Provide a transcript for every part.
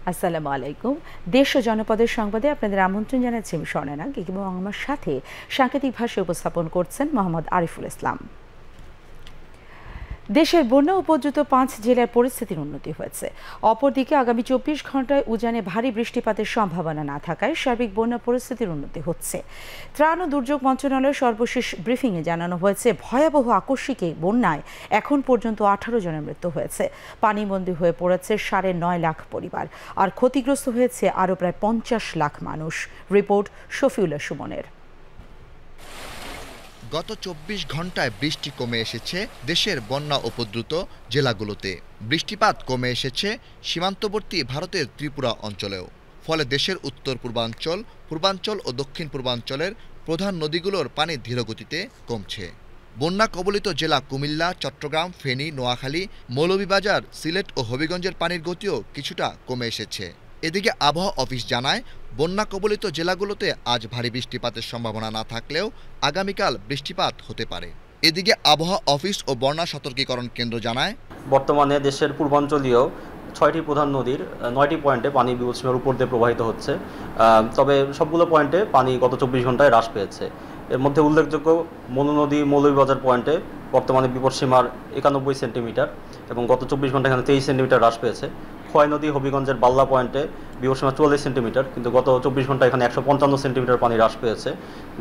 আসসালামু আলাইকুম। দেশ ও জনপদের সংবাদে আপনাদের আমন্ত্রণ জানাচ্ছি আমি স্বর্ণা এবং আমার সাথে সাংকেতিক ভাষায় উপস্থাপন করছেন মোহাম্মদ আরিফুল ইসলাম। দেশের বন্যা উপদ্রুত ৫ জেলার পরিস্থিতির উন্নতি হয়েছে। অপরদিকে আগামী ২৪ ঘন্টায় উজানে ভারী বৃষ্টিপাতের সম্ভাবনা না থাকায় সার্বিক বন্যা পরিস্থিতির উন্নতি হচ্ছে। ত্রাণ ও দুর্যোগ মন্ত্রণালয়ের সর্বশেষ ব্রিফিংয়ে জানানো হয়েছে, ভয়াবহ আকস্মিক এই বন্যায় এখন পর্যন্ত ১৮ জনের মৃত্যু হয়েছে। পানিবন্দী হয়ে পড়েছে ৯.৫ লাখ পরিবার, আর ক্ষতিগ্রস্ত হয়েছে আরও প্রায় ৫০ লাখ মানুষ। রিপোর্ট শফিউল্লাহ সুমনের। গত ২৪ ঘন্টায় বৃষ্টি কমে এসেছে দেশের বন্যা উপদ্রুত জেলাগুলোতে। বৃষ্টিপাত কমে এসেছে সীমান্তবর্তী ভারতের ত্রিপুরা অঞ্চলেও। ফলে দেশের উত্তর পূর্বাঞ্চল, পূর্বাঞ্চল ও দক্ষিণ পূর্বাঞ্চলের প্রধান নদীগুলোর পানি ধীরগতিতে কমছে। বন্যা কবলিত জেলা কুমিল্লা, চট্টগ্রাম, ফেনী, নোয়াখালী, মৌলভীবাজার, সিলেট ও হবিগঞ্জের পানির গতিও কিছুটা কমে এসেছে। এদিকে আবহাওয়া অফিস জানায়, বন্যা কবলিত জেলাগুলোতে আজ ভারী বৃষ্টিপাতের সম্ভাবনা না থাকলেও আগামীকাল বৃষ্টিপাত হতে পারে। এদিকে আবহাওয়া অফিস ও বন্যা সতর্কীকরণ কেন্দ্র জানায়, বর্তমানে দেশের পূর্বাঞ্চলীয় ৬টি প্রধান নদীর ৯টি পয়েন্টে পানি বিপদসীমার উপর দিয়ে প্রবাহিত হচ্ছে। তবে সবগুলো পয়েন্টে পানি গত ২৪ ঘন্টায় হ্রাস পেয়েছে। এর মধ্যে উল্লেখযোগ্য মনু নদী মৌলভীবাজার পয়েন্টে বর্তমানে বিপদসীমার ৯১ সেন্টিমিটার এবং গত ২৪ ঘন্টায় এখানে ২৩ সেন্টিমিটার হ্রাস পেয়েছে। খোয়াই নদী হবিগঞ্জের বাল্লা পয়েন্টে বিপদসীমা ৪৪ সেন্টিমিটার, কিন্তু গত ২৪ ঘন্টায় এখানে ১৫৫ সেন্টিমিটার পানি হ্রাস পেয়েছে।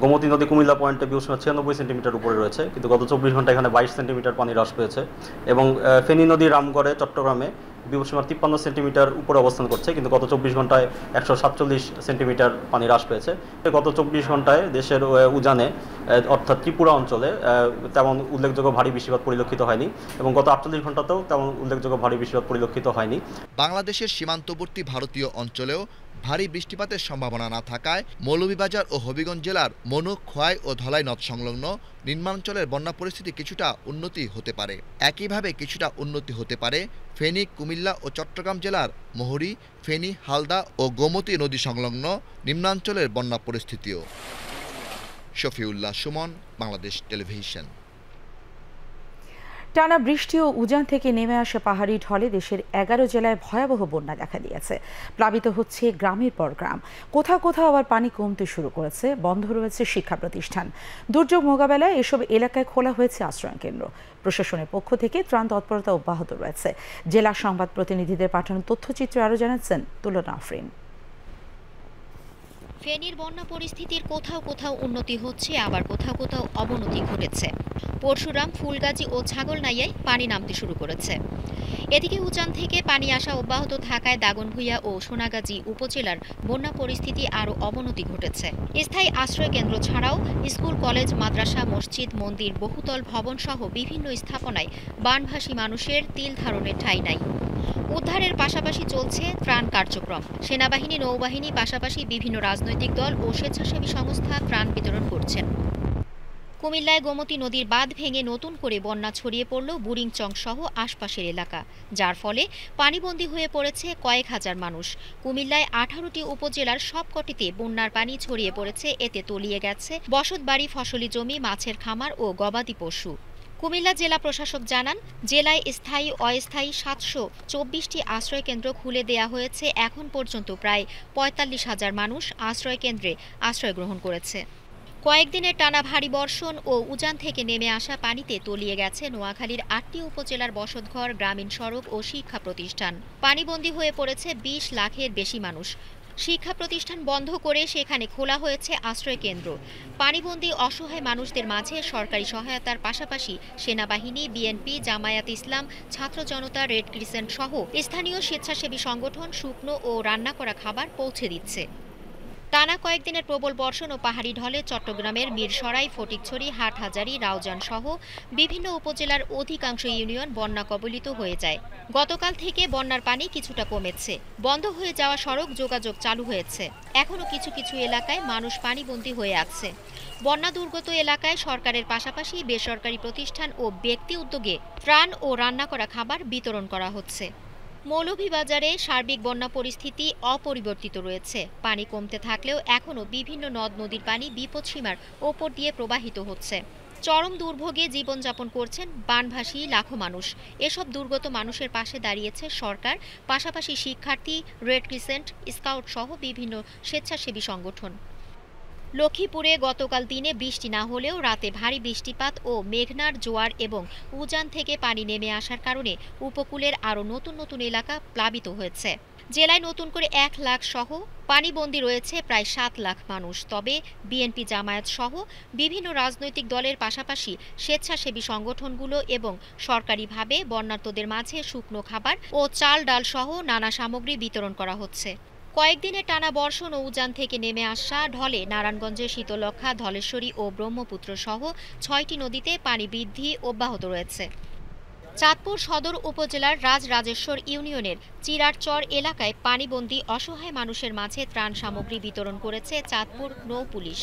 গোমতী নদী কুমিল্লা পয়েন্টে বিপদসীমা ৯৬ সেন্টিমিটার উপরে রয়েছে, কিন্তু গত ২৪ ঘন্টায় এখানে ২২ সেন্টিমিটার পানি হ্রাস পেয়েছে। এবং ফেনী নদী রামগড়ে চট্টগ্রামে বিপদসীমার ৫৩ সেন্টিমিটার উপরে অবস্থান করছে, কিন্তু গত ২৪ ঘন্টায় ১৪৭ সেন্টিমিটার পানি হ্রাস পেয়েছে। গত ২৪ ঘন্টায় দেশের উজানে অর্থাৎ ত্রিপুরা অঞ্চলে তেমন উল্লেখযোগ্য ভারী বৃষ্টিপাত পরিলক্ষিত হয়নি এবং গত ৪৮ ঘন্টাতেও তেমন উল্লেখযোগ্য ভারী বৃষ্টিপাত পরিলক্ষিত হয়নি। বাংলাদেশের সীমান্তবর্তী ভারতীয় অঞ্চলেও ভারী বৃষ্টিপাতের সম্ভাবনা না থাকায় মৌলভীবাজার ও হবিগঞ্জ জেলার মনু, খোয়াই ও ধলাই নদ সংলগ্ন নিম্নাঞ্চলের বন্যা পরিস্থিতি কিছুটা উন্নতি হতে পারে। একইভাবে কিছুটা উন্নতি হতে পারে ফেনী, কুমিল্লা ও চট্টগ্রাম জেলার মহুরী, ফেনী, হালদা ও গোমতী নদী সংলগ্ন নিম্নাঞ্চলের বন্যা পরিস্থিতিও। শফিউল্লাহ সুমন, বাংলাদেশ টেলিভিশন। টানা বৃষ্টি ও উজান থেকে নেমে আসা পাহাড়ি ঢলে দেশের ১১ জেলায় ভয়াবহ বন্যা দেখা দিয়েছে। প্লাবিত হচ্ছে গ্রামের পর গ্রাম। কোথাও কোথাও আবার পানি কমতে শুরু করেছে। বন্ধ রয়েছে শিক্ষা প্রতিষ্ঠান। দুর্যোগ মোকাবেলায় এসব এলাকায় খোলা হয়েছে আশ্রয় কেন্দ্র। প্রশাসনের পক্ষ থেকে ত্রাণ তৎপরতা অব্যাহত রয়েছে। জেলা সংবাদ প্রতিনিধিদের পাঠানো তথ্যচিত্র আরও জানাচ্ছেন তুলনা আফরিন। ফেনীর বন্যা পরিস্থিতির কোথাও কোথাও উন্নতি হচ্ছে, আবার কোথাও কোথাও অবনতি ঘটেছে। পরশুরাম, ফুলগাজী ও ছাগলনাইয়ায় পানি নামতে শুরু করেছে। এদিকে উজান থেকে পানি আসা অব্যাহত থাকায় দাগনভূঞা ও সোনাগাজী উপজেলার বন্যা পরিস্থিতি আরও অবনতি ঘটেছে। স্থায়ী আশ্রয় কেন্দ্র ছাড়াও স্কুল, কলেজ, মাদ্রাসা, মসজিদ, মন্দির, বহুতল ভবন সহ বিভিন্ন স্থাপনায় বানভাসী মানুষের তিল ধারণের ঠাঁই নাই। উদ্ধারের পাশাপাশি চলছে ত্রাণ কার্যক্রম। সেনাবাহিনী, নৌবাহিনী পাশাপাশি বিভিন্ন রাজনৈতিক দল ও স্বেচ্ছাসেবী সংস্থা ত্রাণ বিতরণ করছেন। কুমিল্লায় গোমতী নদীর বাঁধ ভেঙে নতুন করে বন্যা ছড়িয়ে পড়ল বুড়িংচং সহ আশপাশের এলাকা, যার ফলে পানিবন্দী হয়ে পড়েছে কয়েক হাজার মানুষ। কুমিল্লায় ১৮টি উপজেলার সবকটিতে বন্যার পানি ছড়িয়ে পড়েছে। এতে তলিয়ে গেছে বসতবাড়ি, ফসলি জমি, মাছের খামার ও গবাদি পশু। কুমিল্লা জেলা প্রশাসক জানান, জেলায় স্থায়ী অস্থায়ী ৭২৪টি আশ্রয়কেন্দ্র খুলে দেয়া হয়েছে। এখন পর্যন্ত প্রায় ৪৫,০০০ মানুষ আশ্রয়কেন্দ্রে আশ্রয় গ্রহণ করেছে। কয়েকদিনের টানা ভারী বর্ষণ ও উজান থেকে নেমে আসা পানিতে তলিয়ে গেছে নোয়াখালীর ৮টি উপজেলার বসতঘর, গ্রামীণ সড়ক ও শিক্ষা প্রতিষ্ঠান। পানিবন্দী হয়ে পড়েছে ২০ লাখের বেশি মানুষ। শিক্ষা প্রতিষ্ঠান বন্ধ করে সেখানে খোলা হয়েছে আশ্রয় কেন্দ্র। পানিবন্দী অসহায় মানুষদের মাঝে সরকারি সহায়তার পাশাপাশি সেনাবাহিনী, বিএনপি, জামায়াত ইসলাম, ছাত্র জনতা, রেড ক্রিসেন্ট সহ স্থানীয় স্বেচ্ছাসেবী সংগঠন শুকনো ও রান্না করা খাবার পৌঁছে দিচ্ছে। টানা কয়েকদিনের প্রবল বর্ষণ ও পাহাড়ি ঢলে চট্টগ্রামের মিরসরাই, ফটিকছড়ি, হাটহাজারী, রাউজান সহ বিভিন্ন উপজেলার অধিকাংশ ইউনিয়ন বন্যা কবলিত হয়ে যায়। গতকাল থেকে বন্যার পানি কিছুটা কমেছে। বন্ধ হয়ে যাওয়া সড়ক যোগাযোগ চালু হয়েছে। এখনও কিছু কিছু এলাকায় মানুষ পানিবন্দী হয়ে আছে। বন্যা দুর্গত এলাকায় সরকারের পাশাপাশি বেসরকারি প্রতিষ্ঠান ও ব্যক্তি উদ্যোগে ত্রাণ ও রান্না করা খাবার বিতরণ করা হচ্ছে। মৌলভীবাজারে সার্বিক বন্যা পরিস্থিতি অপরিবর্তিত রয়েছে। পানি কমতে থাকলেও এখনও বিভিন্ন নদ নদীর পানি বিপদসীমার ওপর দিয়ে প্রবাহিত হচ্ছে। চরম দুর্ভোগে জীবনযাপন করছেন বানভাসী লাখো মানুষ। এসব দুর্গত মানুষের পাশে দাঁড়িয়েছে সরকার, পাশাপাশি শিক্ষার্থী, রেড ক্রিসেন্ট, স্কাউট সহ বিভিন্ন স্বেচ্ছাসেবী সংগঠন। লক্ষ্মীপুরে গতকাল দিনে বৃষ্টি না হলেও রাতে ভারী বৃষ্টিপাত ও মেঘনার জোয়ার এবং উজান থেকে পানি নেমে আসার কারণে উপকূলের আরও নতুন নতুন এলাকা প্লাবিত হয়েছে। জেলায় নতুন করে 1 লাখ সহ পানিবন্দী রয়েছে প্রায় 7 লাখ মানুষ। তবে বিএনপি, জামায়াত সহ বিভিন্ন রাজনৈতিক দলের পাশাপাশি স্বেচ্ছাসেবী সংগঠনগুলো এবং সরকারিভাবে বন্যার্তদের মাঝে শুকনো খাবার ও চাল ডাল সহ নানা সামগ্রী বিতরণ করা হচ্ছে। কয়েকদিনের টানা বর্ষণ ও উজান থেকে নেমে আসা ঢলে নারায়ণগঞ্জের শীতলক্ষ্যা, ধলেশ্বরী ও ব্রহ্মপুত্র সহ 6টি নদীতে পানি বৃদ্ধি অব্যাহত রয়েছে। চাঁদপুর সদর উপজেলার রাজরাজেশ্বর ইউনিয়নের চিরারচর এলাকায় পানিবন্দী অসহায় মানুষের মাঝে ত্রাণ সামগ্রী বিতরণ করেছে চাঁদপুর নৌ পুলিশ।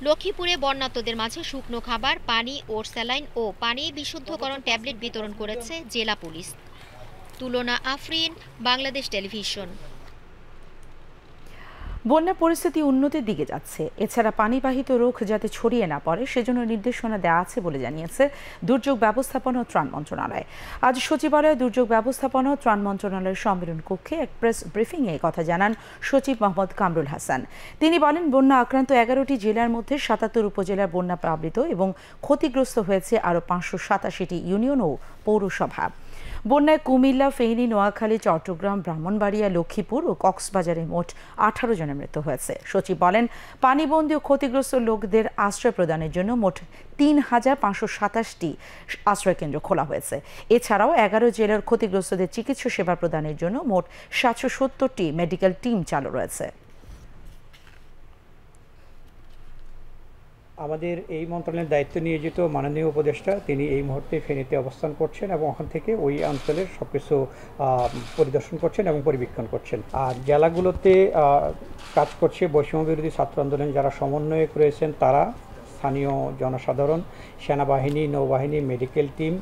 লক্ষ্মীপুরে বন্যার্তদের মাঝে শুকনো খাবার, পানি ও স্যালাইন ও পানি বিশুদ্ধকরণ ট্যাবলেট বিতরণ করেছে জেলা পুলিশ। তুলনা আফরিন, বাংলাদেশ টেলিভিশন। বন্যা পরিস্থিতি উন্নতির দিকে যাচ্ছে। এছাড়া পানিবাহিত রোগ যাতে ছড়িয়ে না পড়ে সেজন্য নির্দেশনা দেওয়া আছে বলে জানিয়েছে দুর্যোগ ব্যবস্থাপনা ও ত্রাণ মন্ত্রণালয়। আজ সচিবালয়ে দুর্যোগ ব্যবস্থাপনা ও ত্রাণ মন্ত্রণালয়ের সম্মেলন কক্ষে এক প্রেস ব্রিফিংয়ে কথা জানান সচিব মোহাম্মদ কামরুল হাসান। তিনি বলেন, বন্যা আক্রান্ত 11টি জেলার মধ্যে 77 উপজেলার বন্যা প্লাবিত এবং ক্ষতিগ্রস্ত হয়েছে আরও 587টি ইউনিয়ন ও পৌরসভা। বন্যায় কুমিল্লা, ফেনী, নোয়াখালী, চট্টগ্রাম, ব্রাহ্মণবাড়িয়া, লক্ষ্মীপুর ও কক্সবাজারে মোট 18 জনের মৃত্যু হয়েছে। সচিব বলেন, পানিবন্দী ও ক্ষতিগ্রস্ত লোকদের আশ্রয় প্রদানের জন্য মোট 3527টি আশ্রয়কেন্দ্র খোলা হয়েছে। এছাড়াও 11 জেলার ক্ষতিগ্রস্তদের চিকিৎসা সেবা প্রদানের জন্য মোট 770টি মেডিকেল টিম চালু রয়েছে। আমাদের এই মন্ত্রণালয়ের দায়িত্ব নিয়োজিত মাননীয় উপদেষ্টা তিনি এই মুহূর্তে ফেনীতে অবস্থান করছেন এবং ওখান থেকে ওই অঞ্চলের সবকিছু পরিদর্শন করছেন এবং পরিবীক্ষণ করছেন। আর জেলাগুলোতে কাজ করছে বৈষম্য বিরোধী ছাত্র আন্দোলন যারা সমন্বয়ক রয়েছেন তারা, স্থানীয় জনসাধারণ, সেনাবাহিনী, নৌবাহিনী, মেডিকেল টিম,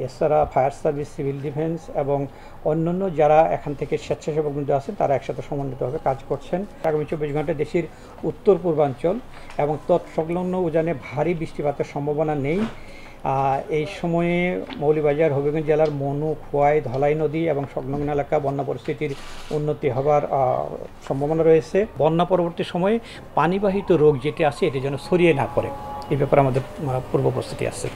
এছাড়া ফায়ার সার্ভিস, সিভিল ডিফেন্স এবং অন্যান্য যারা এখান থেকে স্বেচ্ছাসেবকবৃন্দ আছেন তারা একসাথে সমন্বিতভাবে কাজ করছেন। আগামী 24 ঘন্টায় দেশের উত্তর পূর্বাঞ্চল এবং তৎসংলগ্ন উজানে ভারী বৃষ্টিপাতের সম্ভাবনা নেই। এই সময়ে মৌলভীবাজার, হবিগঞ্জ জেলার মনু, খোয়াই, ধলাই নদী এবং সংলগ্ন এলাকা বন্যা পরিস্থিতির উন্নতি হবার সম্ভাবনা রয়েছে। বন্যা পরবর্তী সময়ে পানিবাহিত রোগ যেটি আছে এটি যেন ছড়িয়ে না পড়ে, এই ব্যাপারে আমাদের পূর্ব প্রস্তুতি আছে।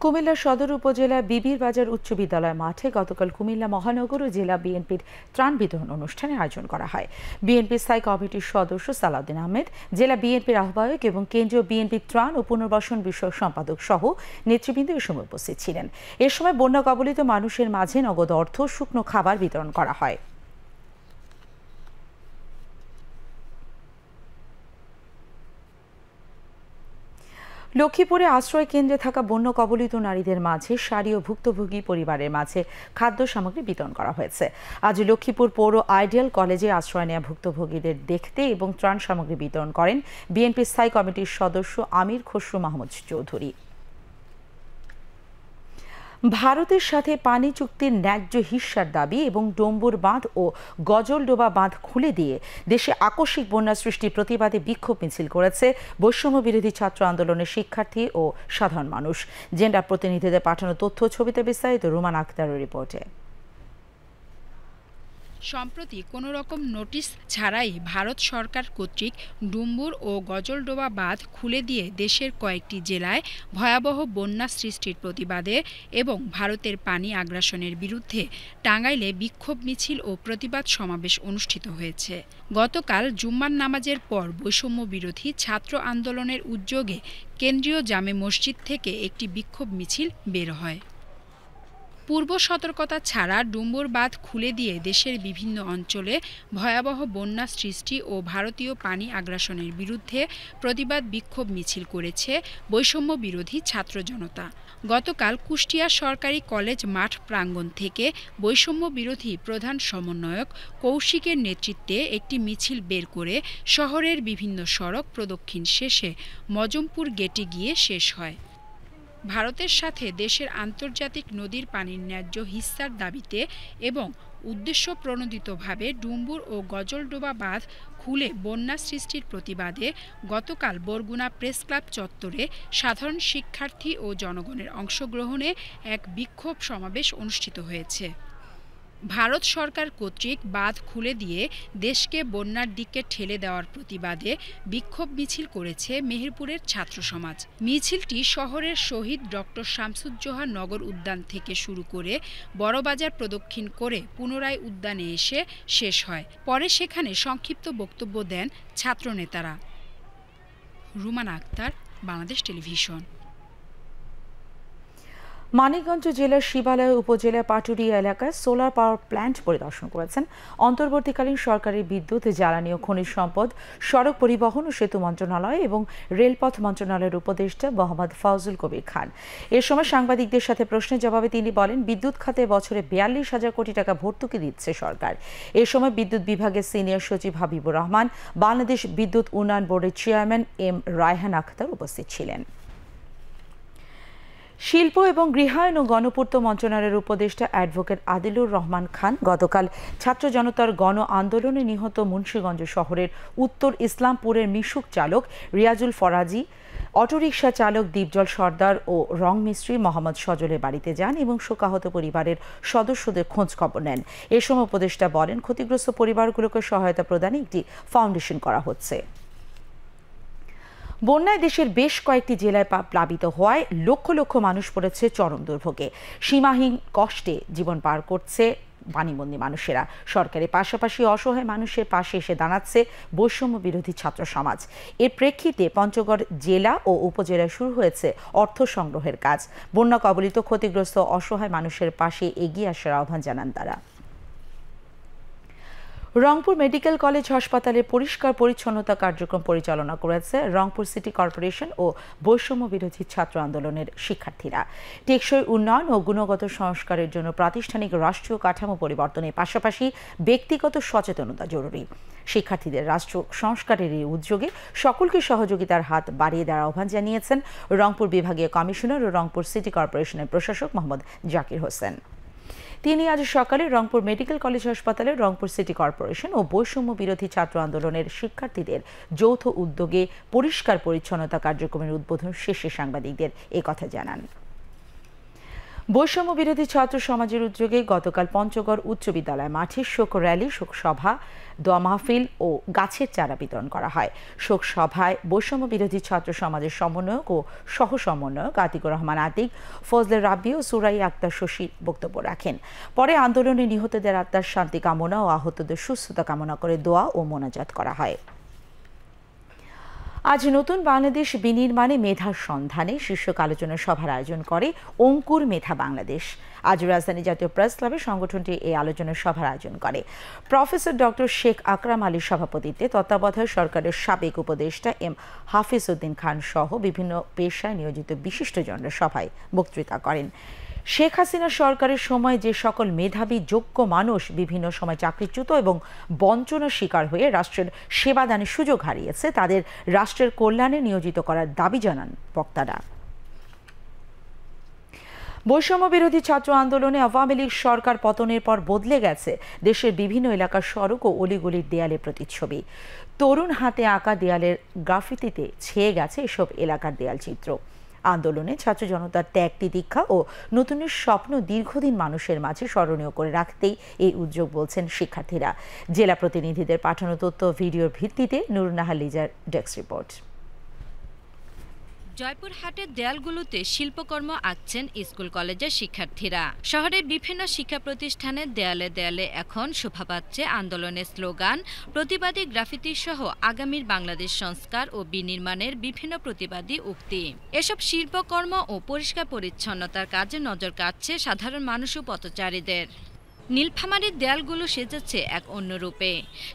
কুমিল্লা সদর উপজেলা বিবির বাজার উচ্চ বিদ্যালয় মাঠে গতকাল কুমিল্লা মহানগর ও জেলা বিএনপির ত্রাণ বিতরণ অনুষ্ঠানের আয়োজন করা হয়। বিএনপি স্থায়ী কমিটির সদস্য সালাউদ্দিন আহমেদ, জেলা বিএনপির আহ্বায়ক এবং কেন্দ্রীয় বিএনপি ত্রাণ ও পুনর্বাসন বিষয়ক সম্পাদক সহ নেতৃবৃন্দ এ সময় উপস্থিত ছিলেন। এ সময় বন্যা কবলিত মানুষের মাঝে নগদ অর্থ, শুকনো খাবার বিতরণ করা হয়। লক্ষ্মীপুরে আশ্রয় কেন্দ্রে থাকা বন্যা কবলিত নারীদের মাঝে শাড়ি ও ভুক্তভোগী পরিবারের মাঝে খাদ্য সামগ্রী বিতরণ করা হয়েছে। আজ লক্ষ্মীপুর পৌর আইডিয়াল কলেজে আশ্রয় নেওয়া ভুক্তভোগীদের দেখতে এবং ত্রাণ সামগ্রী বিতরণ করেন বিএনপি স্থায়ী কমিটির সদস্য আমির খসরু মাহমুদ চৌধুরী। ভারতের সাথে পানি চুক্তির ন্যায্য হিস্যার দাবি এবং ডম্বুর বাঁধ ও গজলডোবা বাঁধ খুলে দিয়ে দেশে আকস্মিক বন্যা সৃষ্টির প্রতিবাদে বিক্ষোভ মিছিল করেছে বৈষম্য বিরোধী ছাত্র আন্দোলনের শিক্ষার্থী ও সাধারণ মানুষ। জেন্ডার প্রতিনিধিদের পাঠানো তথ্য ছবিতে বিস্তারিত রুমান আক্তারের রিপোর্টে। সম্প্রতি কোনো রকম নোটিশ ছাড়াই ভারত সরকার কর্তৃক ডুম্বুর ও গজলডোবা বাঁধ খুলে দিয়ে দেশের কয়েকটি জেলায় ভয়াবহ বন্যা সৃষ্টির প্রতিবাদে এবং ভারতের পানি আগ্রাসনের বিরুদ্ধে টাঙ্গাইলে বিক্ষোভ মিছিল ও প্রতিবাদ সমাবেশ অনুষ্ঠিত হয়েছে। গতকাল জুম্মার নামাজের পর বৈষম্য বিরোধী ছাত্র আন্দোলনের উদ্যোগে কেন্দ্রীয় জামে মসজিদ থেকে একটি বিক্ষোভ মিছিল বের হয়। পূর্ব সতর্কতা ছাড়া ডুম্বুর বাঁধ খুলে দিয়ে দেশের বিভিন্ন অঞ্চলে ভয়াবহ বন্যা সৃষ্টি ও ভারতীয় পানি আগ্রাসনের বিরুদ্ধে প্রতিবাদ বিক্ষোভ মিছিল করেছে বৈষম্য বিরোধী ছাত্র জনতা। গতকাল কুষ্টিয়া সরকারি কলেজ মাঠ প্রাঙ্গণ থেকে বৈষম্য বিরোধী প্রধান সমন্বয়ক কৌশিকের নেতৃত্বে একটি মিছিল বের করে শহরের বিভিন্ন সড়ক প্রদক্ষিণ শেষে মজমপুর গেটে গিয়ে শেষ হয়। ভারতের সাথে দেশের আন্তর্জাতিক নদীর পানির ন্যায্য হিস্যার দাবিতে এবং উদ্দেশ্য প্রণোদিতভাবে ডুম্বুর ও গজলডোবা বাঁধ খুলে বন্যা সৃষ্টির প্রতিবাদে গতকাল বরগুনা প্রেস ক্লাব চত্বরে সাধারণ শিক্ষার্থী ও জনগণের অংশগ্রহণে এক বিক্ষোভ সমাবেশ অনুষ্ঠিত হয়েছে। ভারত সরকার কর্তৃক বাঁধ খুলে দিয়ে দেশকে বন্যার দিকে ঠেলে দেওয়ার প্রতিবাদে বিক্ষোভ মিছিল করেছে মেহেরপুরের ছাত্র সমাজ। মিছিলটি শহরের শহীদ ডক্টর শামসুজ্জোহা নগর উদ্যান থেকে শুরু করে বড়বাজার প্রদক্ষিণ করে পুনরায় উদ্যানে এসে শেষ হয়। পরে সেখানে সংক্ষিপ্ত বক্তব্য দেন ছাত্রনেতারা। রুমানা আক্তার, বাংলাদেশ টেলিভিশন। মানিকগঞ্জ জেলার শিবালয় উপজেলার পাটুরিয়া এলাকায় সোলার পাওয়ার প্ল্যান্ট পরিদর্শন করেছেন অন্তর্বর্তীকালীন সরকারের বিদ্যুৎ, জ্বালানি ও খনিজ সম্পদ, সড়ক পরিবহন ও সেতু মন্ত্রণালয় এবং রেলপথ মন্ত্রণালয়ের উপদেষ্টা মোহাম্মদ ফাউজুল কবির খান। এ সময় সাংবাদিকদের সাথে প্রশ্নের জবাবে তিনি বলেন, বিদ্যুৎ খাতে বছরে 42,000 কোটি টাকা ভর্তুকি দিচ্ছে সরকার। এ সময় বিদ্যুৎ বিভাগের সিনিয়র সচিব হাবিবুর রহমান, বাংলাদেশ বিদ্যুৎ উন্নয়ন বোর্ডের চেয়ারম্যান এম রায়হান আখতার উপস্থিত ছিলেন। শিল্প এবং গৃহায়ন ও গণপূর্ত মন্ত্রণালয়ের উপদেষ্টা অ্যাডভোকেট আদিলুর রহমান খান গতকাল ছাত্র জনতার গণ আন্দোলনে নিহত মুন্সিগঞ্জ শহরের উত্তর ইসলামপুরের মিশুক চালক রিয়াজুল ফরাজি, অটোরিকশা চালক দীপজল সর্দার ও রং মিস্ত্রি মোহাম্মদ সজলের বাড়িতে যান এবং শোকাহত পরিবারের সদস্যদের খোঁজ খবর নেন। এ সময় উপদেষ্টা বলেন, ক্ষতিগ্রস্ত পরিবারগুলোকে সহায়তা প্রদানে একটি ফাউন্ডেশন করা হচ্ছে। বন্যায় দেশের বেশ কয়েকটি জেলায় প্লাবিত হওয়ায় লক্ষ লক্ষ মানুষ পড়েছে চরম দুর্ভোগে। সীমাহীন কষ্টে জীবন পার করছে পানিবন্দী মানুষেরা। সরকারের পাশাপাশি অসহায় মানুষের পাশে এসে দাঁড়াচ্ছে বৈষম্য বিরোধী ছাত্র সমাজ। এর প্রেক্ষিতে পঞ্চগড় জেলা ও উপজেলায় শুরু হয়েছে অর্থ সংগ্রহের কাজ। বন্যা কবলিত ক্ষতিগ্রস্ত অসহায় মানুষের পাশে এগিয়ে আসার আহ্বান জানান তারা। রংপুর মেডিকেল কলেজ হাসপাতালের পরিষ্কার পরিচ্ছন্নতা কার্যক্রম পরিচালনা করেছে রংপুর সিটি কর্পোরেশন ও বৈষম্য বিরোধী ছাত্র আন্দোলনের শিক্ষার্থীরা। টেকসই উন্নয়ন ও গুণগত সংস্কারের জন্য প্রাতিষ্ঠানিক রাষ্ট্রীয় কাঠামো পরিবর্তনের পাশাপাশি ব্যক্তিগত সচেতনতা জরুরি। শিক্ষার্থীদের রাষ্ট্র সংস্কারের এই উদ্যোগে সকলকে সহযোগিতার হাত বাড়িয়ে দেওয়ার আহ্বান জানিয়েছেন রংপুর বিভাগীয় কমিশনার ও রংপুর সিটি কর্পোরেশনের প্রশাসক মোহাম্মদ জাকির হোসেন। তিনি আজ সকালে রংপুর মেডিকেল কলেজ হাসপাতালে রংপুর সিটি কর্পোরেশন ও বৈষম্য বিরোধী ছাত্র আন্দোলনের শিক্ষার্থীদের যৌথ উদ্যোগে পরিষ্কার পরিচ্ছন্নতা কার্যক্রমের উদ্বোধন শেষে সাংবাদিকদের একথা জানান। বৈষম্য বিরোধী ছাত্র সমাজের উদ্যোগে গতকাল পঞ্চগড় উচ্চ বিদ্যালয় মাঠে শোক র্যালি, শোক সভা, দোয়া মাহফিল ও গাছের চারা বিতরণ করা হয়। শোক সভায় বৈষম্য বিরোধী ছাত্র সমাজের সমন্বয়ক ও সহ সমন্বয়ক আতিকুর রহমান আতিক, ফজলে রাব্বি ও সুরাই আক্তার শশী বক্তব্য রাখেন। পরে আন্দোলনে নিহতদের আত্মার শান্তি কামনা ও আহতদের সুস্থতা কামনা করে দোয়া ও মোনাজাত করা হয়। আজ নতুন বাংলাদেশ বিনির্মাণে মেধার সন্ধানে শীর্ষক আলোচনা সভার আয়োজন করে অঙ্কুর মেধা বাংলাদেশ। আজ রাজধানী জাতীয় প্রেস ক্লাবে সংগঠনটি এই আলোচনা সভার আয়োজন করে। প্রফেসর ডক্টর শেখ আকরাম আলীর সভাপতিত্বে তত্ত্বাবধায়ক সরকারের সাবেক উপদেষ্টা এম হাফিজ উদ্দিন খান সহ বিভিন্ন পেশায় নিয়োজিত বিশিষ্টজনরা সভায় বক্তৃতা করেন। শেখ হাসিনা সরকারের সময় যে সকল মেধাবী যোগ্য মানুষ বিভিন্ন সময় চাকরিচ্যুত এবং বঞ্চনার শিকার হয়ে রাষ্ট্রের সেবাদানের সুযোগ হারিয়েছে, তাদের রাষ্ট্রের কল্যাণে নিয়োজিত করার দাবি জানান বক্তারা। বৈষম্য বিরোধী ছাত্র আন্দোলনে আওয়ামী লীগ সরকার পতনের পর বদলে গেছে দেশের বিভিন্ন এলাকার সড়ক ও অলিগলির দেয়ালের প্রতিচ্ছবি। তরুণ হাতে আঁকা দেয়ালের গ্রাফিতিতে ছেয়ে গেছে এসব এলাকার দেয়াল চিত্র। আন্দোলনে ছাত্র জনতার ত্যাগ, তিতিক্ষা ও নতুনের স্বপ্ন দীর্ঘদিন মানুষের মাঝে স্মরণীয় করে রাখতেই এই উদ্যোগ বলছেন শিক্ষার্থীরা। জেলা প্রতিনিধিদের পাঠানো তথ্য ভিডিওর ভিত্তিতে নুরুন্নাহার লিজার ডেস্ক রিপোর্ট। জয়পুরহাটের দেয়ালগুলোতে শিল্পকর্ম আঁকছেন স্কুল কলেজের শিক্ষার্থীরা। শহরের বিভিন্ন শিক্ষা প্রতিষ্ঠানের দেয়ালে দেয়ালে এখন শোভা পাচ্ছে আন্দোলনের স্লোগান, প্রতিবাদী গ্রাফিতি সহ আগামীর বাংলাদেশ সংস্কার ও বিনির্মাণের বিভিন্ন প্রতিবাদী উক্তি। এসব শিল্পকর্ম ও পরিষ্কার পরিচ্ছন্নতার কাজে নজর কাটছে সাধারণ মানুষ ও পথচারীদের। নীলফামারীর দেয়ালগুলো সেজেছে এক অন্য রূপে।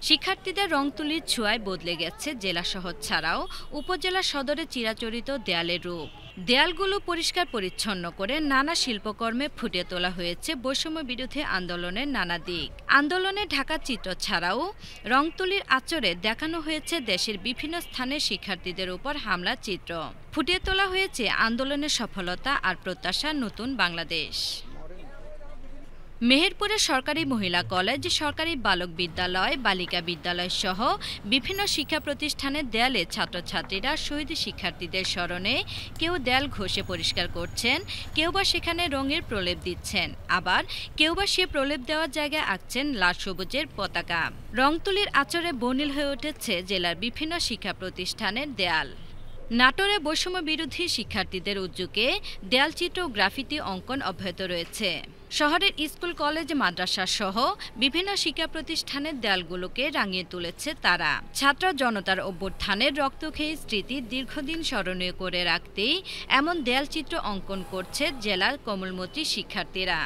শিক্ষার্থীদের রং তুলির ছোঁয়ায় বদলে গেছে জেলা শহর ছাড়াও উপজেলা সদরে চিরাচরিত দেয়ালের রূপ। দেয়ালগুলো পরিষ্কার পরিচ্ছন্ন করে নানা শিল্পকর্মে ফুটিয়ে তোলা হয়েছে বৈষম্য বিরোধী আন্দোলনের নানা দিক। আন্দোলনে ঢাকা চিত্র ছাড়াও রং তুলির আচরে দেখানো হয়েছে দেশের বিভিন্ন স্থানের শিক্ষার্থীদের উপর হামলার চিত্র। ফুটিয়ে তোলা হয়েছে আন্দোলনের সফলতা আর প্রত্যাশার নতুন বাংলাদেশ। মেহেরপুরের সরকারি মহিলা কলেজ, সরকারি বালক বিদ্যালয়, বালিকা বিদ্যালয় সহ বিভিন্ন শিক্ষা প্রতিষ্ঠানের দেয়ালে ছাত্রছাত্রীরা শহীদ শিক্ষার্থীদের স্মরণে কেউ দেয়াল ঘষে পরিষ্কার করছেন, কেউ বা সেখানে রঙের প্রলেপ দিচ্ছেন, আবার কেউ বা সে প্রলেপ দেওয়ার জায়গায় আঁকছেন লাল সবুজের পতাকা। রংতুলির আচরে বর্ণিল হয়ে উঠেছে জেলার বিভিন্ন শিক্ষা প্রতিষ্ঠানের দেয়াল। নাটোরে বৈষম্য বিরোধী শিক্ষার্থীদের উদ্যোগে দেয়ালচিত্র ও গ্রাফিতি অঙ্কন অব্যাহত রয়েছে। শহরের স্কুল, কলেজ, মাদ্রাসা সহ বিভিন্ন শিক্ষা প্রতিষ্ঠানের দেয়ালগুলোকে রাঙিয়ে তুলেছে তারা। ছাত্র জনতার অভ্যুত্থানের রক্তক্ষয়ী স্মৃতি দীর্ঘদিন স্মরণীয় করে রাখতেই এমন দেয়ালচিত্র অঙ্কন করছে জেলার কোমলমতি শিক্ষার্থীরা।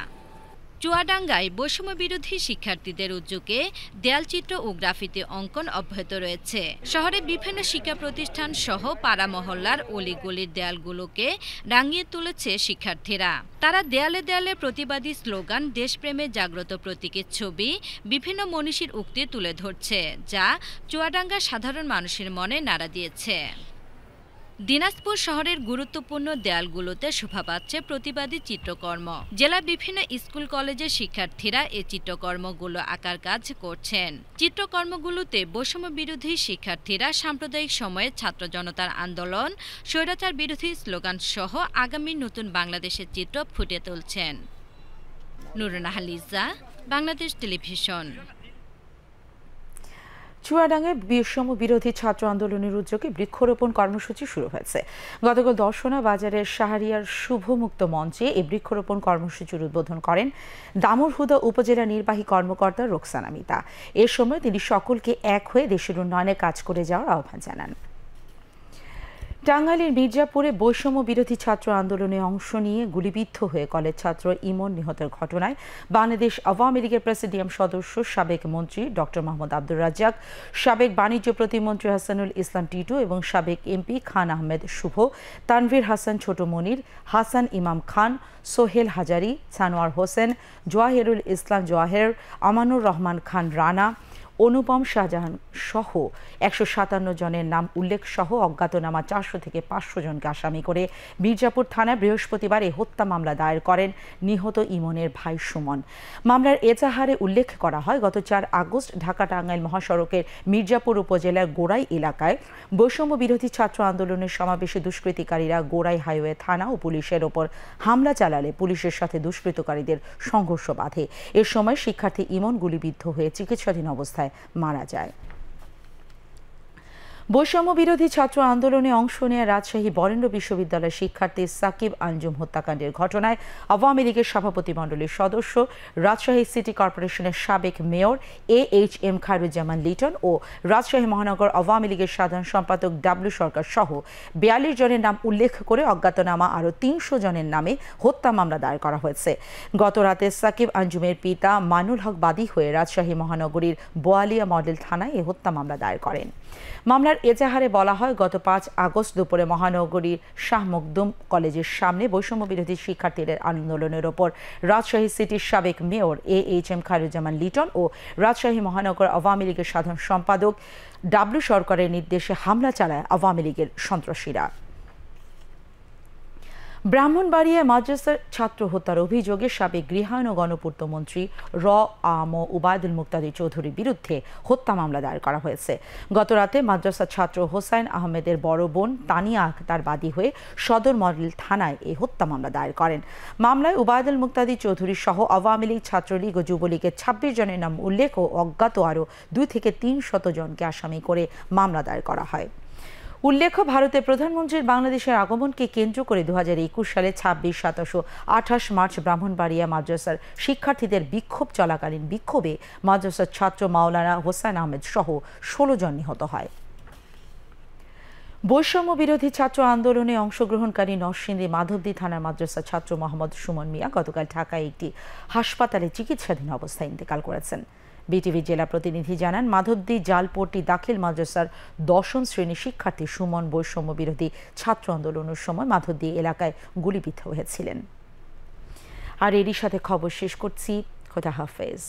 চুয়াডাঙ্গায় বৈষম্য বিরোধী শিক্ষার্থীদের উদ্যোগে দেয়ালচিত্র ও গ্রাফিতি অঙ্কন অব্যাহত রয়েছে। শহরে বিভিন্ন শিক্ষা প্রতিষ্ঠান সহ পাড়া মহল্লার অলিগলির দেয়ালগুলোকে রাঙিয়ে তুলেছে শিক্ষার্থীরা। তারা দেয়ালে দেয়ালে প্রতিবাদী স্লোগান, দেশপ্রেমের জাগ্রত প্রতীকের ছবি, বিভিন্ন মনীষীর উক্তি তুলে ধরছে, যা চুয়াডাঙ্গার সাধারণ মানুষের মনে নাড়া দিয়েছে। দিনাজপুর শহরের গুরুত্বপূর্ণ দেয়ালগুলোতে শোভা পাচ্ছে প্রতিবাদী চিত্রকর্ম। জেলার বিভিন্ন স্কুল, কলেজের শিক্ষার্থীরা এই চিত্রকর্মগুলো আঁকার কাজ করছেন। চিত্রকর্মগুলোতে বৈষম্য বিরোধী শিক্ষার্থীরা সাম্প্রদায়িক সময়ে ছাত্র জনতার আন্দোলন, স্বৈরাচার বিরোধী স্লোগান সহ আগামী নতুন বাংলাদেশের চিত্র ফুটিয়ে তুলছেন। নুরুন্নাহা লিজা, বাংলাদেশ টেলিভিশন। চুয়াডাঙ্গায় বৈষম্য বিরোধী ছাত্র আন্দোলনের উদ্যোগে বৃক্ষরোপণ কর্মসূচি শুরু হয়েছে। গতকাল দর্শনা বাজারের শাহরিয়ার শুভমুক্ত মঞ্চে এই বৃক্ষরোপণ কর্মসূচির উদ্বোধন করেন দামুড়হুদা উপজেলা নির্বাহী কর্মকর্তা রোকসানা মিতা। এ সময় তিনি সকলকে এক হয়ে দেশের উন্নয়নে কাজ করে যাওয়ার আহ্বান জানান। টাঙ্গাইলের মির্জাপুরে বৈষম্য বিরোধী ছাত্র আন্দোলনে অংশ নিয়ে গুলিবিদ্ধ হয়ে কলেজ ছাত্র ইমন নিহতের ঘটনায় বাংলাদেশ আওয়ামী লীগের প্রেসিডিয়াম সদস্য, সাবেক মন্ত্রী ডক্টর মোহাম্মদ আব্দুর রাজ্জাক, সাবেক বাণিজ্য প্রতিমন্ত্রী হাসানুল ইসলাম টিটু এবং সাবেক এমপি খান আহমেদ শুভ, তানভীর হাসান ছোট মনির, হাসান ইমাম খান, সোহেল হাজারি, সানোয়ার হোসেন, জোয়াহেরুল ইসলাম জোয়াহের, আমানুর রহমান খান রানা, অনুপম শাহজাহান সহ 157 জনের নাম উল্লেখ সহ অজ্ঞাতনামা 400 থেকে 500 জনকে আসামি করে মির্জাপুর থানায় বৃহস্পতিবার এই হত্যা মামলা দায়ের করেন নিহত ইমনের ভাই সুমন। মামলার এজাহারে উল্লেখ করা হয়, গত 4 আগস্ট ঢাকা টাঙ্গাইল মহাসড়কের মির্জাপুর উপজেলার গোড়াই এলাকায় বৈষম্য বিরোধী ছাত্র আন্দোলনের সমাবেশে দুষ্কৃতিকারীরা গোড়াই হাইওয়ে থানা ও পুলিশের ওপর হামলা চালালে পুলিশের সাথে দুষ্কৃতকারীদের সংঘর্ষ বাধে। এ সময় শিক্ষার্থী ইমন গুলিবিদ্ধ হয়ে চিকিৎসাধীন অবস্থায় মারা যায়। বৈষম্য বিরোধী ছাত্র আন্দোলনে অংশ নিয়ে রাজশাহী বরেন্দ্র বিশ্ববিদ্যালয়ের শিক্ষার্থী সাকিব আঞ্জুম হত্যাকাণ্ডের ঘটনায় আওয়ামী লীগের সভাপতিমণ্ডলীর সদস্য, রাজশাহী সিটি কর্পোরেশনের সাবেক মেয়র AHM খায়রুজ্জামান লিটন ও রাজশাহী মহানগর আওয়ামী লীগের সাধারণ সম্পাদক ডাব্লিউ সরকার সহ 42 জনের নাম উল্লেখ করে অজ্ঞাতনামা আরও 300 জনের নামে হত্যা মামলা দায়ের করা হয়েছে। গত রাতে সাকিব আঞ্জুমের পিতা মাইনুল হক বাদী হয়ে রাজশাহী মহানগরীর বোয়ালিয়া মডেল থানায় এই হত্যা মামলা দায়ের করেন। মামলার এজাহারে বলা হয়, গত 5 আগস্ট দুপুরে মহানগরীর শাহ মখদুম কলেজের সামনে বৈষম্য বিরোধী শিক্ষার্থীদের আন্দোলনের ওপর রাজশাহী সিটির সাবেক মেয়র AHM খায়রুজ্জামান লিটন ও রাজশাহী মহানগর আওয়ামী লীগের সাধারণ সম্পাদক ডাব্লিউ সরকারের নির্দেশে হামলা চালায় আওয়ামী লীগের সন্ত্রাসীরা। ব্রাহ্মণবাড়িয়ায় মাদ্রাসার ছাত্র হত্যার অভিযোগে সাবেক গৃহায়ন ও গণপূর্ত মন্ত্রী উবায়দুল মুক্তাদি চৌধুরীর বিরুদ্ধে হত্যা মামলা দায়ের করা হয়েছে। গতরাতে মাদ্রাসার ছাত্র হোসাইন আহমেদের বড় বোন তানিয়া আখতার বাদী হয়ে সদর মডেল থানায় এই হত্যা মামলা দায়ের করেন। মামলায় উবায়দুল মুক্তাদি চৌধুরী সহ আওয়ামী লীগ, ছাত্রলীগ ও যুবলীগের 26 জনের নাম উল্লেখ ও অজ্ঞাত আরও 2 থেকে 300 জনকে আসামি করে মামলা দায়ের করা হয়। উল্লেখ্য, ভারতের প্রধানমন্ত্রীর বাংলাদেশের আগমনকে কেন্দ্র করে 2021 সালে 26, 27 ও 28 মার্চ ব্রাহ্মণবাড়িয়া মাদ্রাসার শিক্ষার্থীদের বিক্ষোভ চলাকালীন বিক্ষোভে মাদ্রাসার ছাত্র মাওলানা হোসেন আহমেদ সহ 16 জন নিহত হয়। বৈষম্য বিরোধী ছাত্র আন্দোলনে অংশগ্রহণকারী নরসিংদী মাধবদী থানার মাদ্রাসা ছাত্র মোহাম্মদ সুমন মিয়া গতকাল ঢাকায় একটি হাসপাতালে চিকিৎসাধীন অবস্থায় ইন্তেকাল করেছেন। বিটিভি জেলা প্রতিনিধি জানান, মাধবদী জালপট্টি দাখিল মাদ্রাসার 10ম শ্রেণীর শিক্ষার্থী সুমন বৈষম্য বিরোধী ছাত্র আন্দোলনের সময় মাধবদী এলাকায় গুলিবিদ্ধ হয়েছিলেন। আর এরই সাথে খবর শেষ করছি। খোদা হাফেজ।